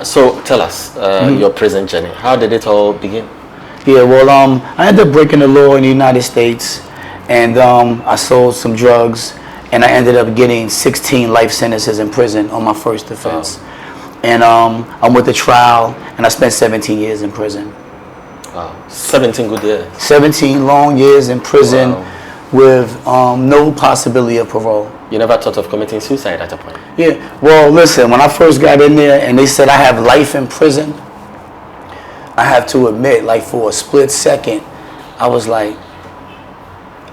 So tell us your prison journey. How did it all begin? Yeah, well, I ended up breaking the law in the United States, and I sold some drugs, and I ended up getting 16 life sentences in prison on my first offense. Wow. And I went to trial, and I spent 17 years in prison. Wow, 17 good years. 17 long years in prison. Wow. With no possibility of parole. You never thought of committing suicide at a point? Yeah, well, listen, when I first got in there and they said I have life in prison, I have to admit, like for a split second, I was like,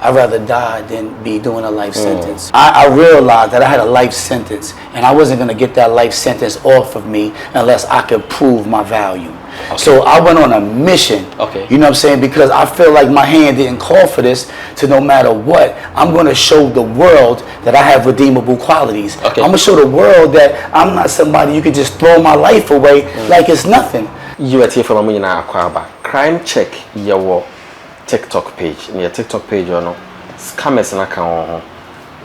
I'd rather die than be doing a life sentence. I realized that I had a life sentence and I wasn't going to get that life sentence off of me unless I could prove my value. Okay. So I went on a mission, you know what I'm saying, because I feel like my hand didn't call for this, to no matter what, I'm going to show the world that I have redeemable qualities. Okay. I'm going to show the world that I'm not somebody you could just throw my life away like it's nothing. You are here from Amina Akwaba. Crime check your TikTok page. In your TikTok page, you know, scammers na kan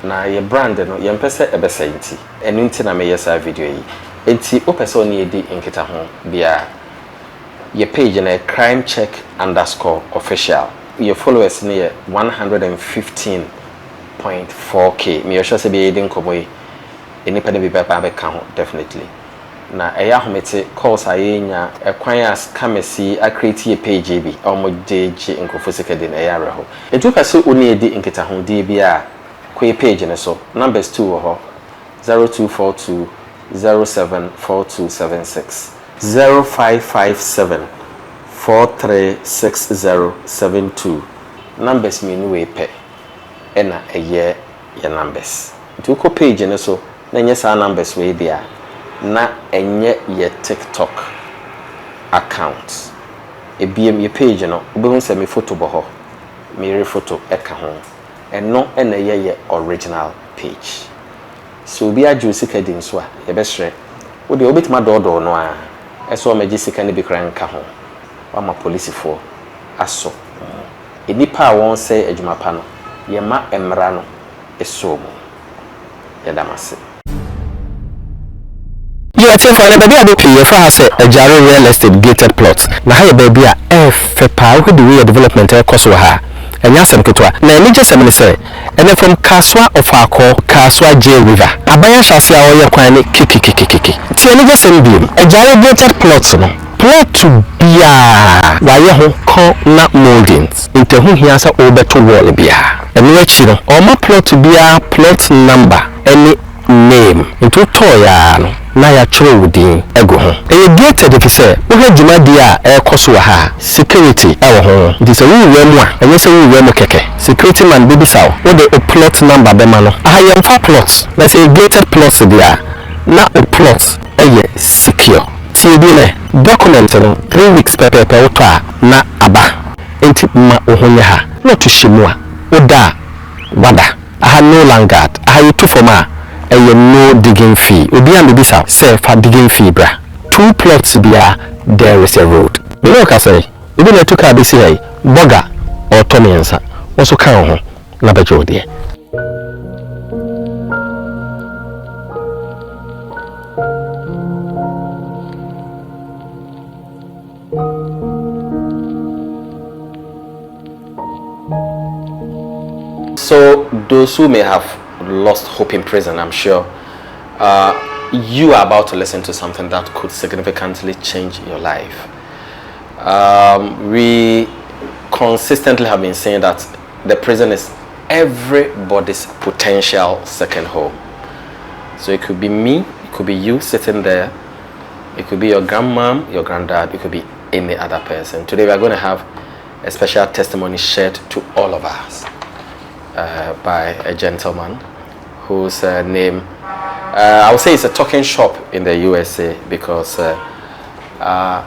na your brand no, your pese ebesenti. Enu nti na me yesa video yi. Enti o pese oni edi nkita ho bia your page na crime check _official. Your followers near 115.4k. Me sure say be edi nkoboy. Eni pa ne be ba ka definitely. Na eya homete calls ayenya ekwan as Clemency a create a page bi omojeje nkofo sekede na eya reho etu pese oni edi nketa ho di bia kwe page ne so numbers 2 wo ho 0242 074276 0557 436072 numbers me no we pe ena eye ya numbers etu ko page ne so na nye sa numbers we bia na enye ye TikTok account ebiem ye page no obehun se me photo boho me re photo eka ho eno ena ye original page so obi aju sika di nso a ye be hre wo de obetima dodo no a eso ma sika ne bi kran nka ho wa ma police for aso enipa a won se adwuma pa no ye ma emra no eso mu ye damase. You are for a baby ado pay for us a jaro real estate gated plot. Na ha baby a fepa who the way development e koso ha. Enya sem ketwa. Na eni je sem ne say. Ene from Kaswa of Akko, Kaswa J River. Abaya shase a oye kwan ne kiki. Ti eni je sem bi. A jaro gated plot no. Plot to bia. Wa ye ho kon na moldings. Inte hu hia sa obeto wall bia. Eni achi no. O ma plot to bia plot number. Eni name. Into toya no. Na ya choro wudi ego ho e gated if say wo ha djuma dia e koso ha security e wo ho it is a wu mu a enye se wu mu keke security man baby saw wo the plot number be ma no ahayem fa plot let's say gated plot dia na o plot e secure ti bi ne document no 3 weeks pepe to a na aba enti ma ohonya ha na to shimu a oda wada aha no langard aha you to forma no digging fee. Obi and bisa say for digging fee bra. 2 plots bia there is a road. You know what say? Obi na tuka be say boga or tomiensa. Also kan ho na bajo de. So those who may have lost hope in prison, I'm sure you are about to listen to something that could significantly change your life. We consistently have been saying that the prison is everybody's potential second home. So it could be me, it could be you sitting there, it could be your grandmom, your granddad, it could be any other person. Today we are going to have a special testimony shared to all of us by a gentleman whose name, I would say it's a talking shop in the USA because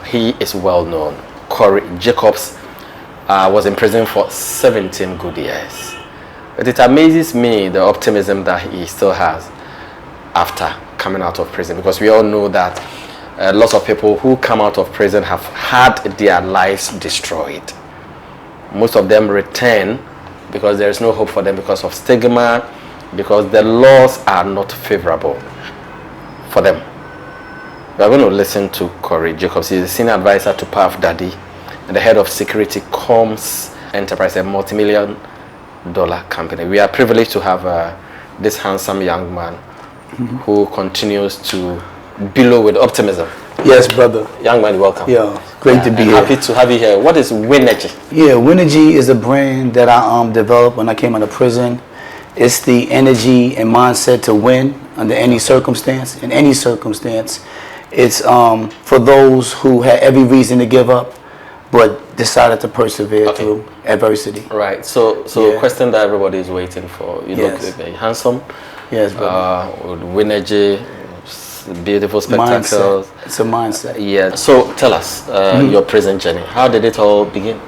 he is well known. Corey Jacobs was in prison for 17 good years. But it amazes me the optimism that he still has after coming out of prison, because we all know that lots of people who come out of prison have had their lives destroyed. Most of them return because there is no hope for them because of stigma, because the laws are not favorable for them. We are going to listen to Corey Jacobs. He's a senior advisor to Puff Daddy and the head of security comms enterprise, a multi-million-dollar company. We are privileged to have this handsome young man who continues to billow with optimism. Yes, brother. Young man, welcome. Yeah, great to be here. Happy to have you here. What is Winergy? Yeah, Winergy is a brand that I developed when I came out of prison. It's the energy and mindset to win under any circumstance. In any circumstance, it's for those who had every reason to give up, but decided to persevere through adversity. Right. So question that everybody is waiting for. You look very handsome. Yes, brother. With Winergy, beautiful spectacles. Mindset. It's a mindset. Yeah. So tell us your prison journey. How did it all begin?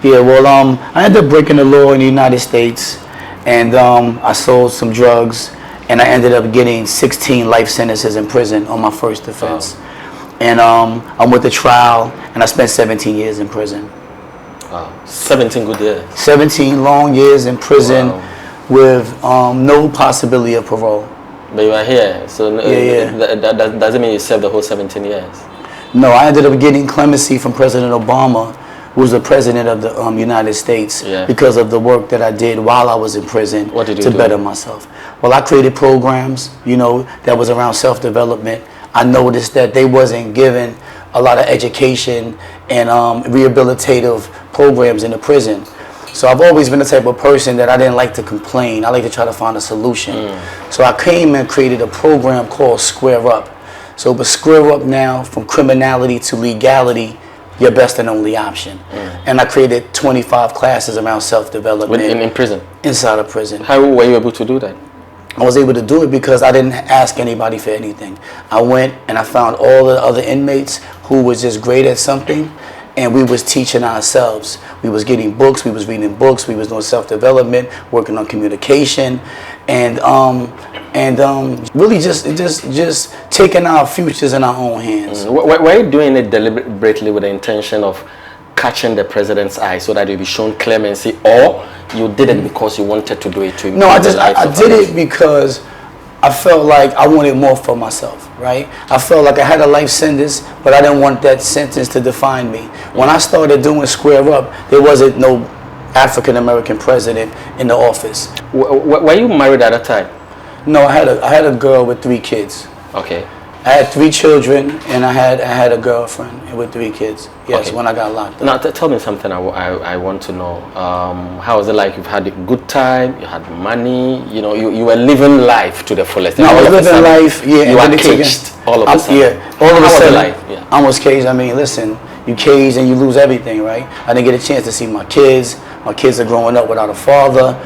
Yeah. Well, I ended up breaking the law in the United States, and I sold some drugs, and I ended up getting 16 life sentences in prison on my first offense. Wow. And I went to trial, and I spent 17 years in prison. Wow. 17 good years. 17 long years in prison with no possibility of parole. But you are here, so that doesn't mean you served the whole 17 years. No, I ended up getting clemency from President Obama, who was the president of the United States, because of the work that I did while I was in prison to better myself. Well, I created programs, that was around self-development. I noticed that they wasn't given a lot of education and rehabilitative programs in the prison. So I've always been the type of person that I didn't like to complain. I like to try to find a solution. So I came and created a program called Square Up. So but Square Up now, from criminality to legality, your best and only option. And I created 25 classes around self-development. In prison? Inside of prison. How were you able to do that? I was able to do it because I didn't ask anybody for anything. I went and I found all the other inmates who was just great at something, and we was teaching ourselves. We was getting books, we was reading books, we was doing self-development, working on communication, and really just taking our futures in our own hands. Were you doing it deliberately with the intention of catching the president's eye so that you'll be shown clemency, or you did it because you wanted to do it to improve the lives of others? I did it because I felt like I wanted more for myself, right? I felt like I had a life sentence, but I didn't want that sentence to define me. When I started doing Square Up, there wasn't no African-American president in the office. Were you married at that time? No, I had a girl with 3 kids. Okay. I had 3 children, and I had a girlfriend with 3 kids. Yes, okay. When I got locked up. Now, tell me something I want to know. How was it like? You've had a good time, you had money, you were living life to the fullest. No, I was living life, You were caged all of a sudden. Yeah, all of a sudden. Life? Yeah. I was caged. I mean, listen, you caged and you lose everything, right? I didn't get a chance to see my kids. My kids are growing up without a father.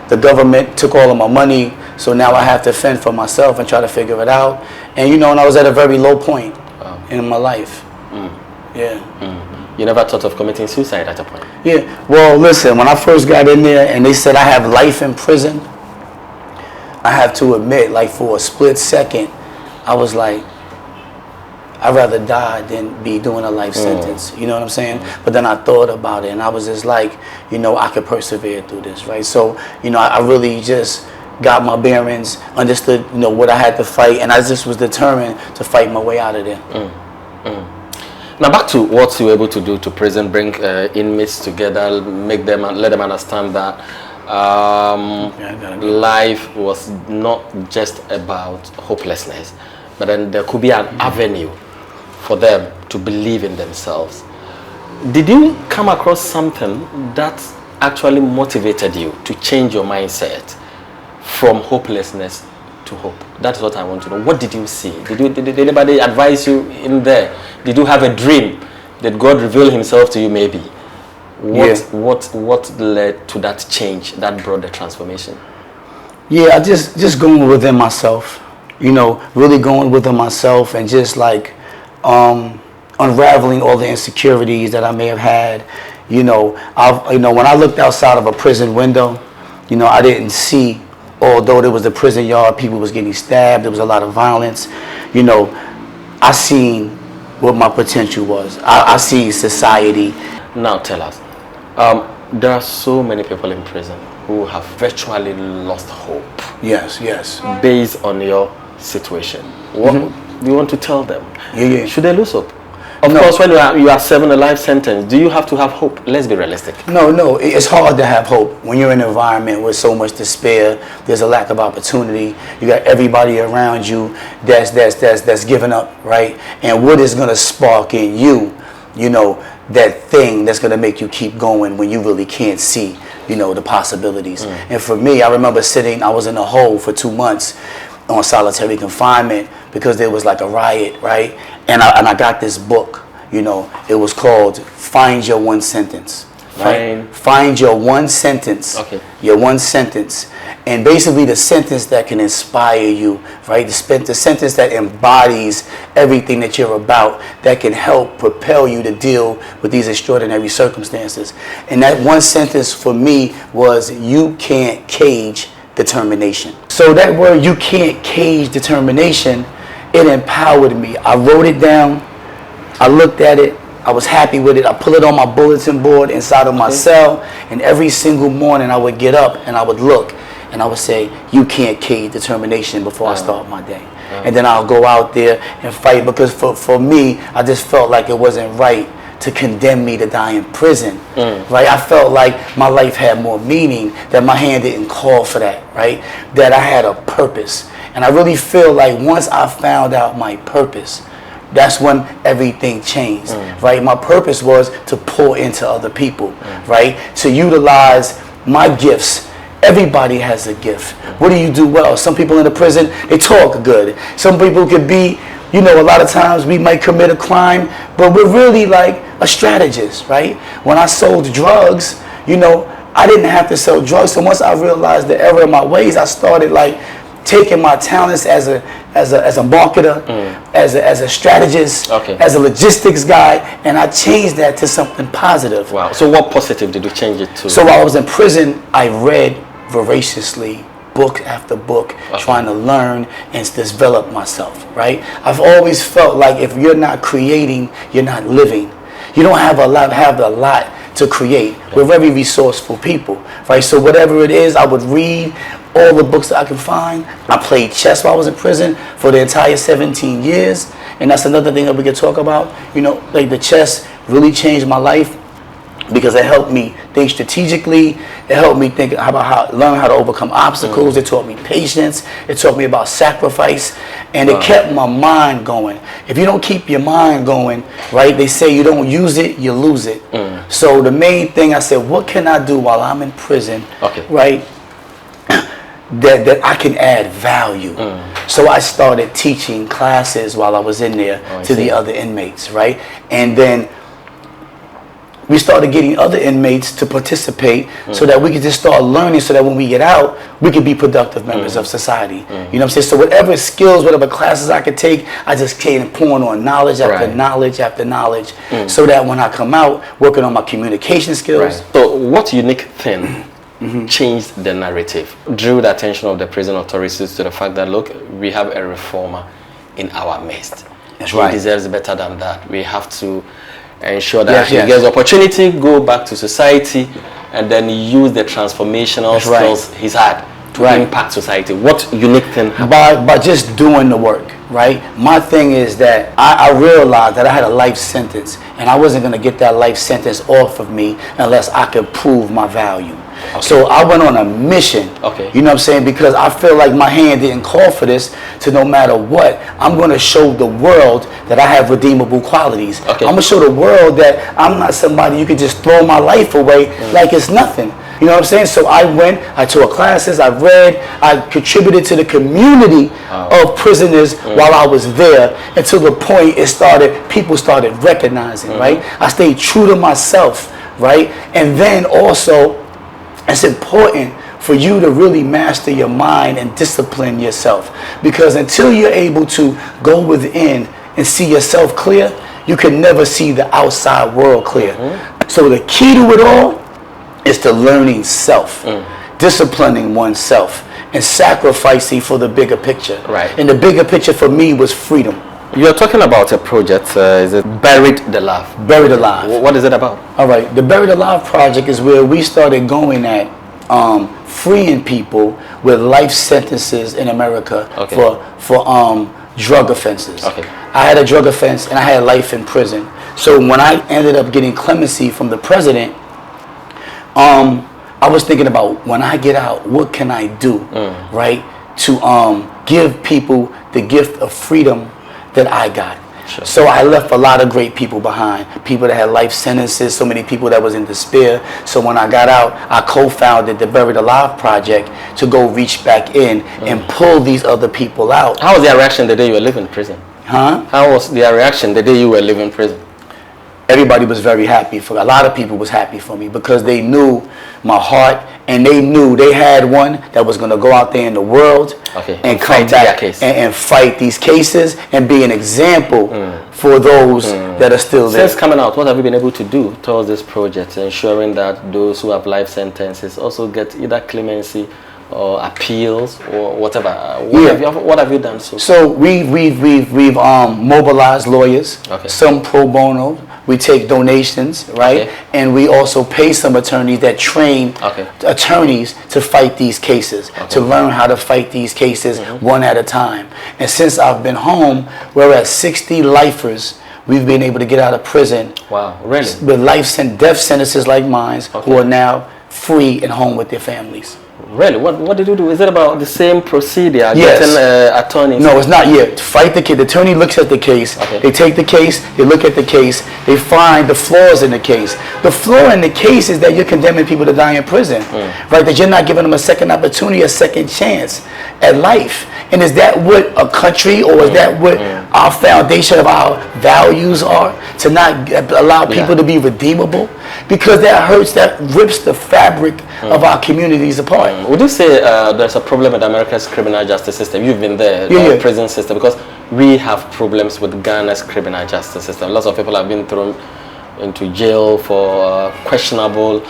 The government took all of my money, so now I have to fend for myself and try to figure it out. And and I was at a very low point in my life. Yeah. You never thought of committing suicide at a point? Yeah. Well, listen, when I first got in there and they said I have life in prison, I have to admit, like for a split second, I was like, I'd rather die than be doing a life sentence. You know what I'm saying? But then I thought about it, and I was just like, I could persevere through this, right? So, I really just got my bearings, understood, what I had to fight, and I just was determined to fight my way out of there. Now back to what you were able to do to prison, bring inmates together, let them understand that life was not just about hopelessness, but then there could be an avenue for them to believe in themselves. Did you come across something that actually motivated you to change your mindset from hopelessness to hope? That's what I want to know. What did you see? Did anybody advise you in there? Did you have a dream? Did God reveal himself to you maybe? What led to that change that brought the transformation? Yeah, I just going within myself, really going within myself and just like unraveling all the insecurities that I may have had. When I looked outside of a prison window, I didn't see, although there was the prison yard, people was getting stabbed, there was a lot of violence, I seen what my potential was. I see society. Now tell us, there are so many people in prison who have virtually lost hope. Yes. Based on your situation. we want to tell them? Yeah. Should they lose hope? Of course, when you are serving a life sentence, do you have to have hope? Let's be realistic. No, it's hard to have hope when you're in an environment with so much despair. There's a lack of opportunity. You got everybody around you that's giving up, right? And what is going to spark in you, that thing that's going to make you keep going when you really can't see, the possibilities. And for me, I remember I was in a hole for 2 months on solitary confinement because there was like a riot, right? And I got this book, it was called Find Your One Sentence. Right? Find your one sentence. Okay. Your one sentence. And basically the sentence that can inspire you, right? The sentence that embodies everything that you're about, that can help propel you to deal with these extraordinary circumstances. And that one sentence for me was, you can't cage determination. So that word, you can't cage determination, it empowered me. I wrote it down. I looked at it. I was happy with it. I put it on my bulletin board inside of my cell. And every single morning I would get up and I would look and I would say, you can't cage determination before I start my day. And then I'll go out there and fight, because for me, I just felt like it wasn't right to condemn me to die in prison, right? I felt like my life had more meaning, that my hand didn't call for that, right? That I had a purpose. And I really feel like once I found out my purpose, that's when everything changed, right? My purpose was to pour into other people, right? To utilize my gifts. Everybody has a gift. What do you do well? Some people in the prison, they talk good. Some people could be, a lot of times we might commit a crime, but we're really like a strategist, right? When I sold drugs, I didn't have to sell drugs. So once I realized the error of my ways, I started like taking my talents as a marketer, as a strategist, as a logistics guy, and I changed that to something positive. Wow. So what positive did you change it to? So while I was in prison, I read voraciously, book after book, trying to learn and develop myself, right? I've always felt like if you're not creating, you're not living. You don't have a lot to create. We're very resourceful people, right? So whatever it is, I would read all the books that I could find. I played chess while I was in prison for the entire 17 years. And that's another thing that we could talk about. Like the chess really changed my life because it helped me think strategically. It helped me think about learn how to overcome obstacles. It taught me patience. It taught me about sacrifice. And it kept my mind going. If you don't keep your mind going, right, they say you don't use it, you lose it. So the main thing I said, what can I do while I'm in prison, right, that I can add value? So I started teaching classes while I was in there to the other inmates, right? And then we started getting other inmates to participate so that we could just start learning, so that when we get out, we could be productive members of society. You know what I'm saying? So whatever skills, whatever classes I could take, I just came pouring on knowledge after knowledge after knowledge, so that when I come out, working on my communication skills. So what unique thing changed the narrative, drew the attention of the prison authorities to the fact that, look, we have a reformer in our midst. That's He deserves better than that. We have to ensure that he gets opportunity, go back to society, and then use the transformational skills he's had to impact society. What unique thing happened? By just doing the work, right? My thing is that I realized that I had a life sentence, and I wasn't going to get that life sentence off of me unless I could prove my value. So I went on a mission, you know what I'm saying, because I feel like my hand didn't call for this, to no matter what, I'm going to show the world that I have redeemable qualities. I'm going to show the world that I'm not somebody you could just throw my life away like it's nothing. You know what I'm saying? So I went, I taught classes, I read, I contributed to the community of prisoners while I was there, until the point people started recognizing, right? I stayed true to myself, right? And then also, it's important for you to really master your mind and discipline yourself, because until you're able to go within and see yourself clear, you can never see the outside world clear. So the key to it all is to learning self, disciplining oneself, and sacrificing for the bigger picture. And the bigger picture for me was freedom. You're talking about a project, is it Buried Alive? Buried Alive. What is it about? All right, the Buried Alive project is where we started going at freeing people with life sentences in America for drug offenses. Okay. I had a drug offense and I had life in prison. So when I ended up getting clemency from the president, I was thinking about when I get out, what can I do, right, to give people the gift of freedom that I got. Sure. So I left a lot of great people behind, people that had life sentences, so many people that was in despair. So when I got out, I co-founded the Buried Alive Project to go reach back in and pull these other people out. How was their reaction the day you were leaving prison? Huh? How was their reaction the day you were leaving prison? Everybody was very happy for a lot of people was happy for me because they knew my heart and they knew they had one that was going to go out there in the world and come back and fight these cases and be an example for those that are still there. Since coming out, what have you been able to do towards this project, ensuring that those who have life sentences also get either clemency or appeals or whatever? What have you done So we've mobilized lawyers, some pro bono. We take donations, right? And we also pay some attorneys that train attorneys to fight these cases, to learn how to fight these cases one at a time. And since I've been home, we're at 60 lifers. We've been able to get out of prison. Wow, really? With death sentences like mine, who are now free and home with their families. Really? What did you do? Is it about the same procedure? Yes. Getting attorneys? No, it's not yet. To fight the case, the attorney looks at the case. They take the case, they look at the case, they find the flaws in the case. The flaw in the case is that you're condemning people to die in prison, right? That you're not giving them a second opportunity, a second chance at life. And is that what a country, or is that what our foundation of our values are? To not allow people to be redeemable? Because that hurts, that rips the fabric of our communities apart. Would you say there's a problem with America's criminal justice system? You've been there, the prison system, because we have problems with Ghana's criminal justice system. Lots of people have been thrown into jail for questionable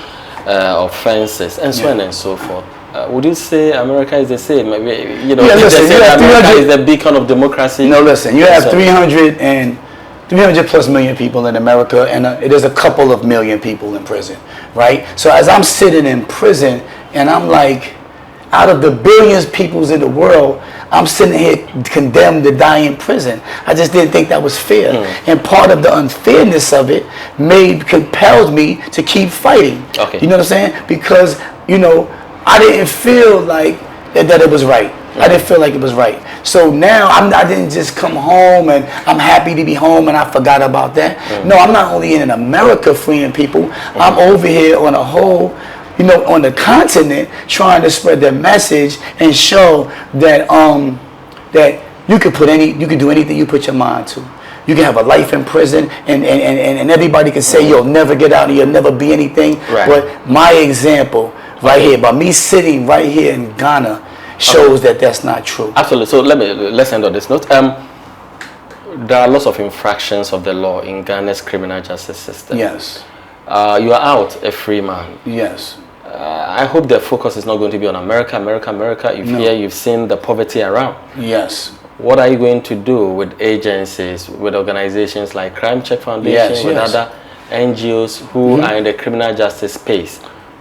offenses and so on and so forth. Would you say America is the same? You know, listen, America is the beacon of democracy. No, listen, you have 300 plus million people in America, and it is a couple of million people in prison, right? So as I'm sitting in prison, and I'm like, out of the billions of people in the world, I'm sitting here condemned to die in prison. I just didn't think that was fair. And part of the unfairness of it compelled me to keep fighting. You know what I'm saying? Because, you know, I didn't feel like that it was right. I didn't feel like it was right. So now I didn't just come home and I'm happy to be home and I forgot about that. No, I'm not only in America freeing people, I'm over here on a whole, you know, on the continent trying to spread their message and show that that you could do anything you put your mind to. You can have a life in prison and everybody can say you'll never get out and you'll never be anything. But my example right here, by me sitting right here in Ghana, shows that that's not true. Absolutely. So let's end on this note. There are lots of infractions of the law in Ghana's criminal justice system. Yes. You are out a free man. Yes. I hope the focus is not going to be on America. You've seen the poverty around. Yes. What are you going to do with agencies, with organizations like Crime Check Foundation, with other NGOs who are in the criminal justice space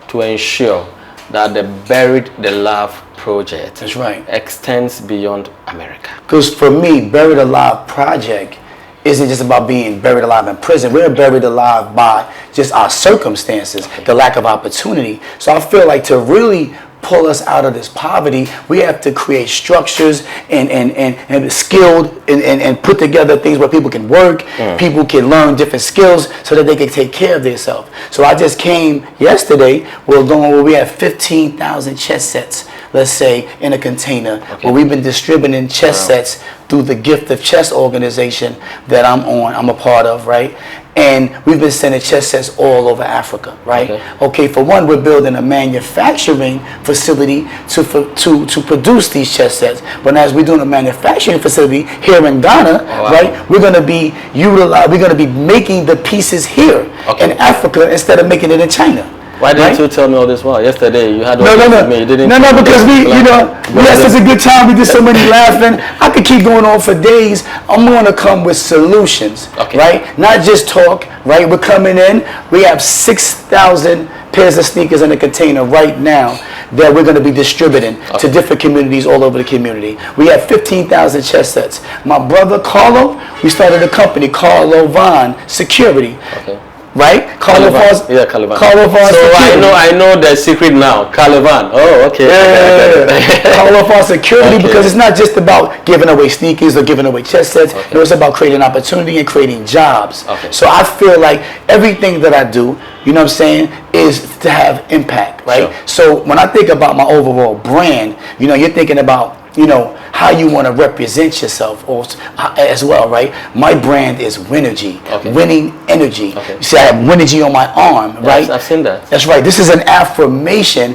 to ensure that the Buried Alive project extends beyond America? Because for me, Buried Alive project isn't just about being buried alive in prison. We're buried alive by just our circumstances, the lack of opportunity. So I feel like to really pull us out of this poverty, we have to create structures and skilled and put together things where people can work, people can learn different skills so that they can take care of themselves. So I just came yesterday, we have 15,000 chess sets, let's say, in a container, where we've been distributing chess sets through the Gift of Chess organization that I'm a part of, right? And we've been sending chess sets all over Africa, right? Okay, for one, we're building a manufacturing facility to produce these chess sets. But as we're doing a manufacturing facility here in Ghana, right, we're going to be making the pieces here in Africa instead of making it in China. Why didn't right? you tell me all this while? Yesterday you had No, with me. You didn't because we had such a good time. We did so many laughing. I could keep going on for days. I'm going to come with solutions, right? Not just talk, right? We're coming in. We have 6,000 pairs of sneakers in a container right now that we're going to be distributing to different communities all over the community. We have 15,000 chest sets. My brother Carlo, we started a company, Carlo Von Security. Right? Carlo Von. Yeah, Calivan. Carlo Von. So I know the secret now. Calivan. Oh, okay. Yeah. Carlo Von Security, because it's not just about giving away sneakers or giving away chest sets. No, it's about creating opportunity and creating jobs. So I feel like everything that I do, you know what I'm saying, is to have impact, right? Sure. So when I think about my overall brand, you know, you're thinking about, you know, how you want to represent yourself as well, right? My brand is Winergy, winning energy. You see, I have Winergy on my arm, right? I've seen that. That's right. This is an affirmation.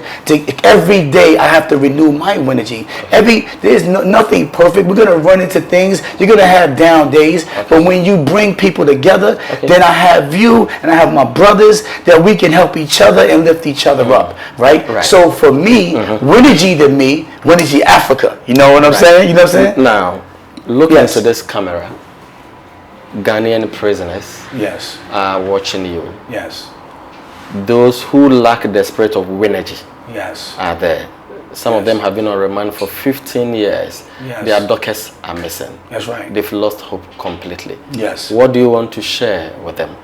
Every day I have to renew my Winergy. There's nothing perfect. We're gonna run into things. You're gonna have down days, but when you bring people together, then I have you and I have my brothers that we can help each other and lift each other up, right? So for me, Winergy to me, Winergy Africa. You know what I'm saying? You know what I'm saying? Now, look into this camera. Ghanaian prisoners are watching you. Those who lack the spirit of Winergy are there. Some of them have been on remand for 15 years. Their dockets are missing. That's right. They've lost hope completely. What do you want to share with them?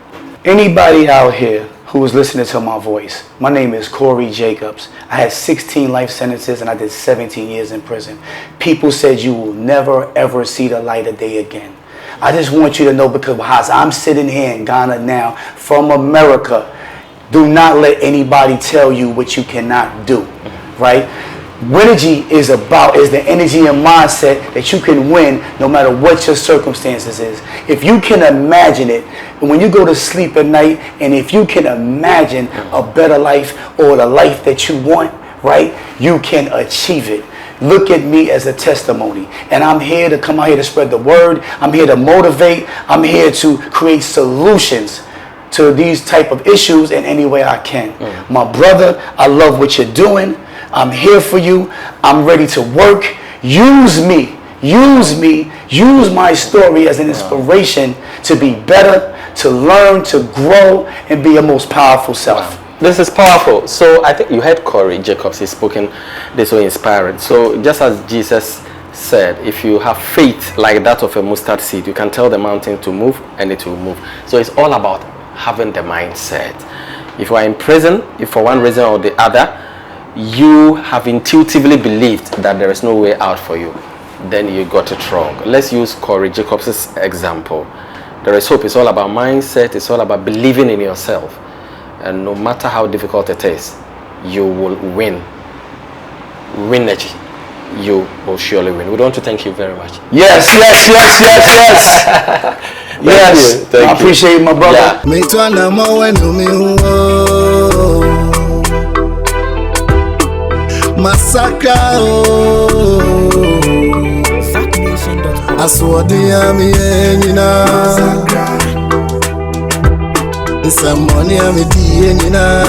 Anybody out here who is listening to my voice, my name is Corey Jacobs. I had 16 life sentences and I did 17 years in prison. People said you will never ever see the light of day again. I just want you to know, because I'm sitting here in Ghana now from America, do not let anybody tell you what you cannot do, right? Winergy is the energy and mindset that you can win no matter what your circumstances is. If you can imagine it, when you go to sleep at night, and if you can imagine a better life or the life that you want, right, you can achieve it. Look at me as a testimony, and I'm here to come out here to spread the word. I'm here to motivate. I'm here to create solutions to these type of issues in any way I can. My brother, I love what you're doing. I'm here for you. I'm ready to work. Use me. Use me. Use my story as an inspiration to be better, to learn, to grow, and be your most powerful self. This is powerful. So I think you heard Corey Jacobs. He's spoken this way inspiring. So just as Jesus said, if you have faith like that of a mustard seed, you can tell the mountain to move and it will move. So it's all about having the mindset. If you are in prison, if for one reason or the other, you have intuitively believed that there is no way out for you, then you got it wrong. Let's use Corey Jacobs' example. There is hope. It's all about mindset. It's all about believing in yourself. And no matter how difficult it is, you will win. Winergy. You will surely win. We want to thank you very much. Yes. Thank you. I appreciate my brother. Massacre, Aswadia mi enina, Some money I'm